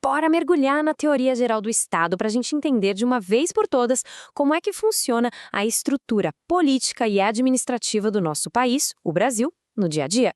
bora mergulhar na teoria geral do Estado para a gente entender de uma vez por todas como é que funciona a estrutura política e administrativa do nosso país, o Brasil, no dia a dia.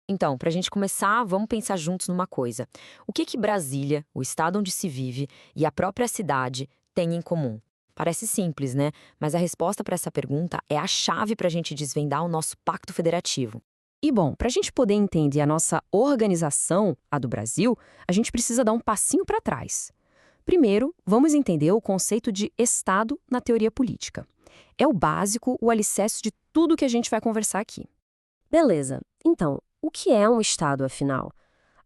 Então, para a gente começar, vamos pensar juntos numa coisa. O que Brasília, o estado onde se vive e a própria cidade têm em comum? Parece simples, né? Mas a resposta para essa pergunta é a chave para a gente desvendar o nosso pacto federativo. E bom, para a gente poder entender a nossa organização, a do Brasil, a gente precisa dar um passinho para trás. Primeiro, vamos entender o conceito de Estado na teoria política. É o básico, o alicerce de tudo que a gente vai conversar aqui. Beleza. Então, o que é um Estado, afinal?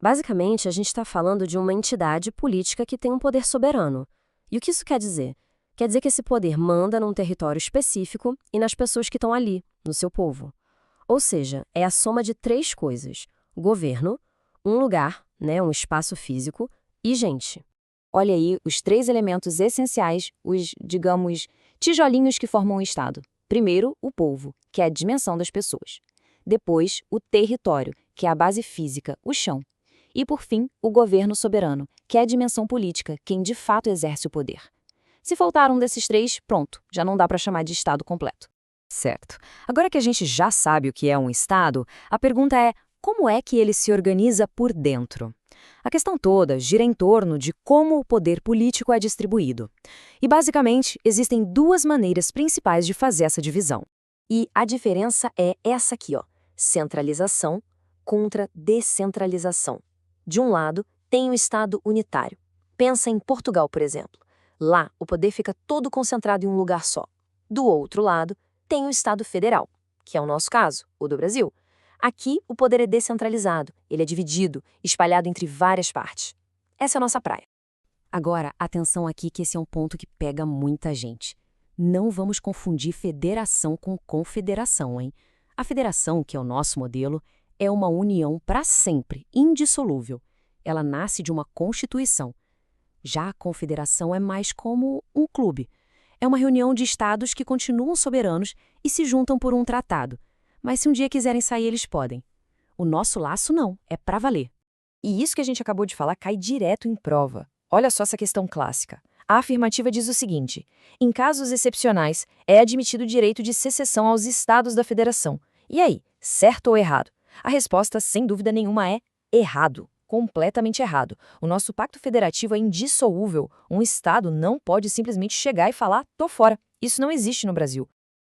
Basicamente, a gente está falando de uma entidade política que tem um poder soberano. E o que isso quer dizer? Quer dizer que esse poder manda num território específico e nas pessoas que estão ali, no seu povo. Ou seja, é a soma de três coisas: governo, um lugar, né, um espaço físico, e gente. Olha aí os três elementos essenciais, os, digamos, tijolinhos que formam o Estado. Primeiro, o povo, que é a dimensão das pessoas. Depois, o território, que é a base física, o chão. E, por fim, o governo soberano, que é a dimensão política, quem de fato exerce o poder. Se faltar um desses três, pronto, já não dá para chamar de Estado completo. Certo. Agora que a gente já sabe o que é um Estado, a pergunta é: como é que ele se organiza por dentro? A questão toda gira em torno de como o poder político é distribuído. E, basicamente, existem duas maneiras principais de fazer essa divisão. E a diferença é essa aqui, ó: centralização contra descentralização. De um lado, tem o Estado unitário. Pensa em Portugal, por exemplo. Lá, o poder fica todo concentrado em um lugar só. Do outro lado, tem o Estado federal, que é o nosso caso, o do Brasil. Aqui, o poder é descentralizado, ele é dividido, espalhado entre várias partes. Essa é a nossa praia. Agora, atenção aqui que esse é um ponto que pega muita gente. Não vamos confundir federação com confederação, hein? A federação, que é o nosso modelo, é uma união para sempre, indissolúvel. Ela nasce de uma constituição. Já a confederação é mais como um clube. É uma reunião de estados que continuam soberanos e se juntam por um tratado. Mas se um dia quiserem sair, eles podem. O nosso laço não, é para valer. E isso que a gente acabou de falar cai direto em prova. Olha só essa questão clássica. A afirmativa diz o seguinte: em casos excepcionais, é admitido o direito de secessão aos estados da federação. E aí, certo ou errado? A resposta, sem dúvida nenhuma, é errado. Completamente errado. O nosso pacto federativo é indissolúvel. Um estado não pode simplesmente chegar e falar: tô fora. Isso não existe no Brasil.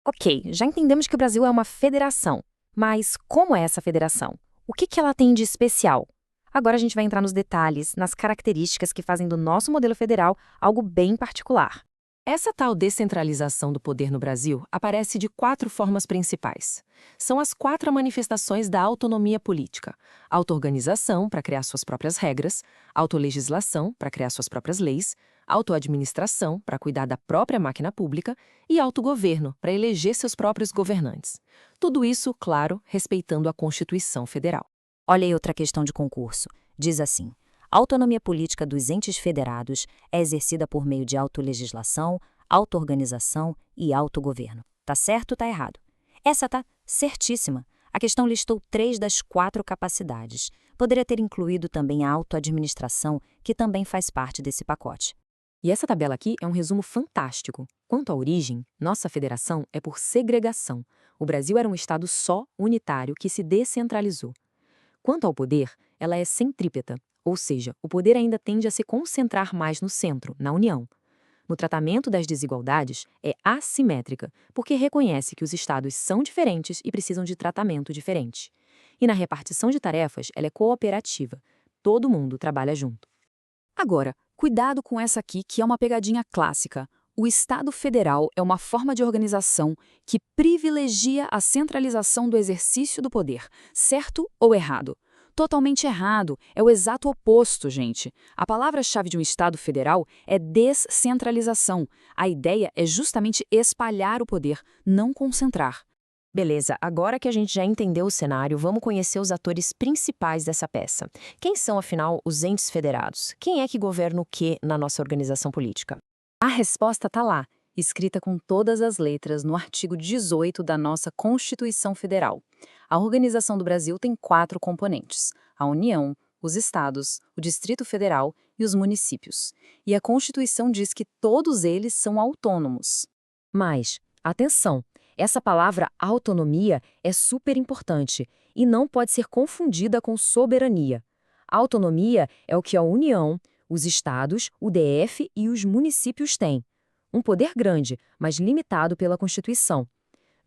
Ok, já entendemos que o Brasil é uma federação. Mas como é essa federação? O que ela tem de especial? Agora a gente vai entrar nos detalhes, nas características que fazem do nosso modelo federal algo bem particular. Essa tal descentralização do poder no Brasil aparece de 4 formas principais. São as 4 manifestações da autonomia política: auto-organização, para criar suas próprias regras; autolegislação, para criar suas próprias leis; autoadministração, para cuidar da própria máquina pública; e autogoverno, para eleger seus próprios governantes. Tudo isso, claro, respeitando a Constituição Federal. Olha aí outra questão de concurso. Diz assim: a autonomia política dos entes federados é exercida por meio de autolegislação, auto-organização e autogoverno. Tá certo ou tá errado? Essa tá certíssima. A questão listou 3 das 4 capacidades. Poderia ter incluído também a autoadministração, que também faz parte desse pacote. E essa tabela aqui é um resumo fantástico. Quanto à origem, nossa federação é por segregação. O Brasil era um estado só, unitário, que se descentralizou. Quanto ao poder, ela é centrípeta, ou seja, o poder ainda tende a se concentrar mais no centro, na União. No tratamento das desigualdades, é assimétrica, porque reconhece que os estados são diferentes e precisam de tratamento diferente. E na repartição de tarefas, ela é cooperativa. Todo mundo trabalha junto. Agora, cuidado com essa aqui, que é uma pegadinha clássica. O Estado Federal é uma forma de organização que privilegia a centralização do exercício do poder, certo ou errado? Totalmente errado, é o exato oposto, gente. A palavra-chave de um Estado federal é descentralização. A ideia é justamente espalhar o poder, não concentrar. Beleza, agora que a gente já entendeu o cenário, vamos conhecer os atores principais dessa peça. Quem são, afinal, os entes federados? Quem é que governa o quê na nossa organização política? A resposta está lá, escrita com todas as letras no artigo 18 da nossa Constituição Federal. A organização do Brasil tem 4 componentes: a União, os estados, o Distrito Federal e os municípios. E a Constituição diz que todos eles são autônomos. Mas, atenção, essa palavra autonomia é super importante e não pode ser confundida com soberania. Autonomia é o que a União, os estados, o DF e os municípios têm. Um poder grande, mas limitado pela Constituição.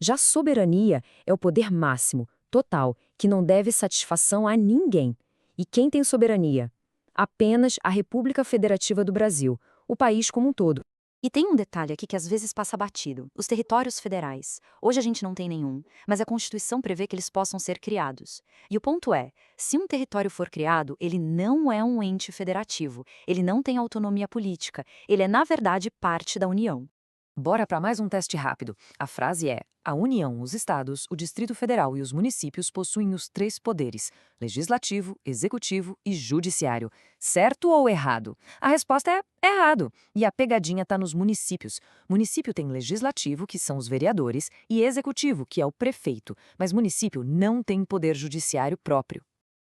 Já soberania é o poder máximo, total, que não deve satisfação a ninguém. E quem tem soberania? Apenas a República Federativa do Brasil, o país como um todo. E tem um detalhe aqui que às vezes passa batido: os territórios federais. Hoje a gente não tem nenhum, mas a Constituição prevê que eles possam ser criados. E o ponto é, se um território for criado, ele não é um ente federativo, ele não tem autonomia política, ele é na verdade parte da União. Bora para mais um teste rápido. A frase é: a União, os estados, o Distrito Federal e os municípios possuem os 3 poderes: legislativo, executivo e judiciário. Certo ou errado? A resposta é errado. E a pegadinha está nos municípios. Município tem legislativo, que são os vereadores, e executivo, que é o prefeito. Mas município não tem poder judiciário próprio.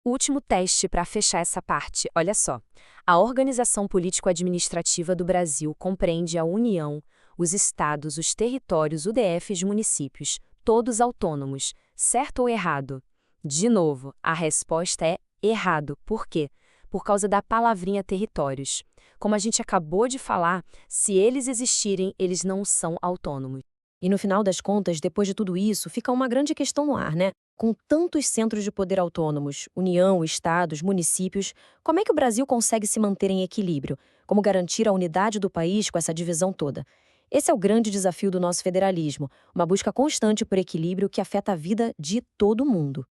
Último teste para fechar essa parte, olha só. A organização político-administrativa do Brasil compreende a União, os estados, os territórios, o DF e os municípios, todos autônomos. Certo ou errado? De novo, a resposta é errado. Por quê? Por causa da palavrinha territórios. Como a gente acabou de falar, se eles existirem, eles não são autônomos. E no final das contas, depois de tudo isso, fica uma grande questão no ar, né? Com tantos centros de poder autônomos, União, estados, municípios, como é que o Brasil consegue se manter em equilíbrio? Como garantir a unidade do país com essa divisão toda? Esse é o grande desafio do nosso federalismo, uma busca constante por equilíbrio que afeta a vida de todo mundo.